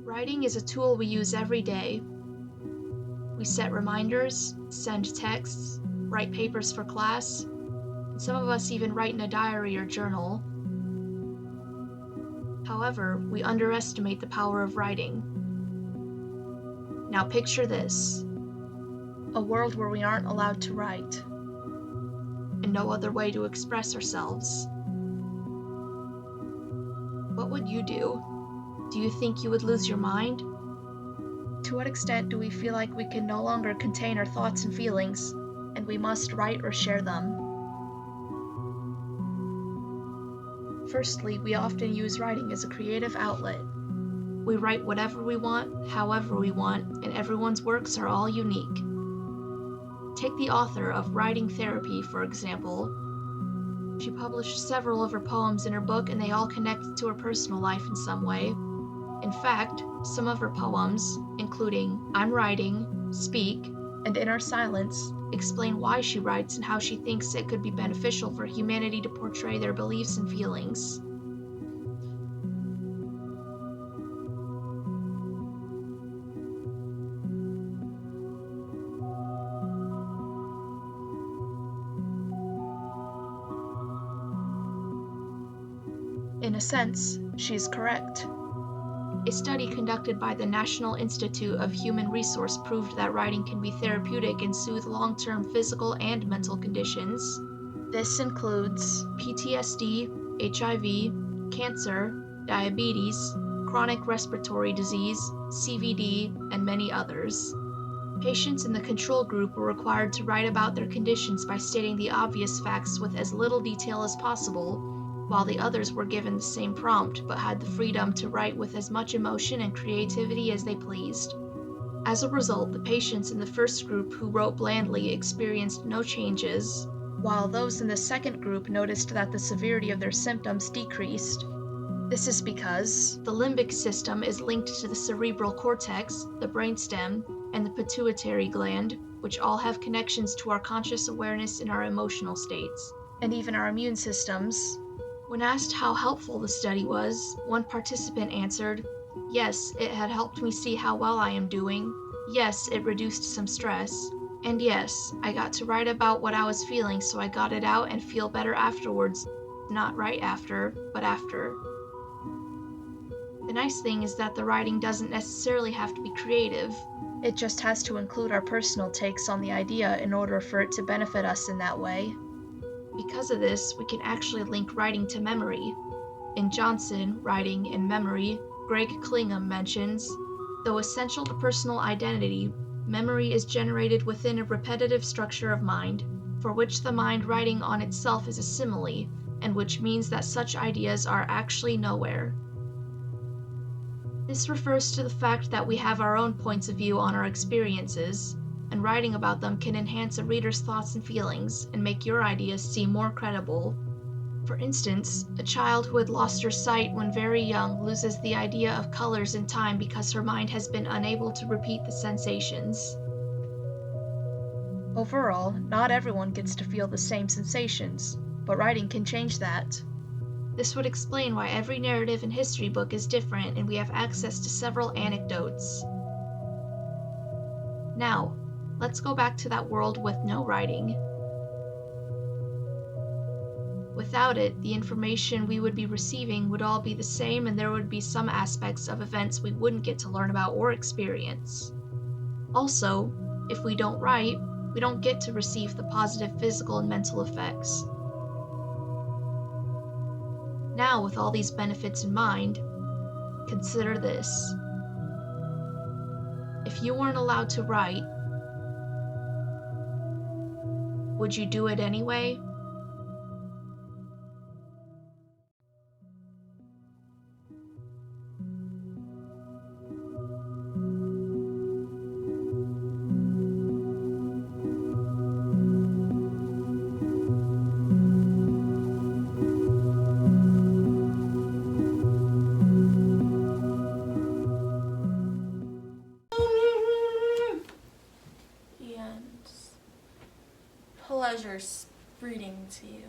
Writing is a tool we use every day. We set reminders, send texts, write papers for class, and some of us even write in a diary or journal. However, we underestimate the power of writing. Now picture this: a world where we aren't allowed to write, and no other way to express ourselves. What would you do? Do you think you would lose your mind? To what extent do we feel like we can no longer contain our thoughts and feelings, and we must write or share them? Firstly, we often use writing as a creative outlet. We write whatever we want, however we want, and everyone's works are all unique. Take the author of Writing Therapy, for example. She published several of her poems in her book, and they all connected to her personal life in some way. In fact, some of her poems, including I'm Writing, Speak, and In Our Silence, explain why she writes and how she thinks it could be beneficial for humanity to portray their beliefs and feelings. In a sense, she is correct. A study conducted by the National Institute of Human Resource proved that writing can be therapeutic and soothe long-term physical and mental conditions. This includes PTSD, HIV, cancer, diabetes, chronic respiratory disease, CVD, and many others. Patients in the control group were required to write about their conditions by stating the obvious facts with as little detail as possible, while the others were given the same prompt but had the freedom to write with as much emotion and creativity as they pleased. As a result, the patients in the first group who wrote blandly experienced no changes, while those in the second group noticed that the severity of their symptoms decreased. This is because the limbic system is linked to the cerebral cortex, the brainstem, and the pituitary gland, which all have connections to our conscious awareness and our emotional states, and even our immune systems. When asked how helpful the study was, one participant answered, "Yes, it had helped me see how well I am doing. Yes, it reduced some stress. And yes, I got to write about what I was feeling so I got it out and feel better afterwards, not right after, but after." The nice thing is that the writing doesn't necessarily have to be creative. It just has to include our personal takes on the idea in order for it to benefit us in that way. Because of this, we can actually link writing to memory. In Johnson, Writing and Memory, Greg Klingham mentions, though essential to personal identity, memory is generated within a repetitive structure of mind, for which the mind writing on itself is a simile, and which means that such ideas are actually nowhere. This refers to the fact that we have our own points of view on our experiences, and writing about them can enhance a reader's thoughts and feelings and make your ideas seem more credible. For instance, a child who had lost her sight when very young loses the idea of colors in time because her mind has been unable to repeat the sensations. Overall, not everyone gets to feel the same sensations, but writing can change that. This would explain why every narrative and history book is different and we have access to several anecdotes. Now, let's go back to that world with no writing. Without it, the information we would be receiving would all be the same, and there would be some aspects of events we wouldn't get to learn about or experience. Also, if we don't write, we don't get to receive the positive physical and mental effects. Now, with all these benefits in mind, consider this. If you weren't allowed to write, would you do it anyway? And pleasure reading to you.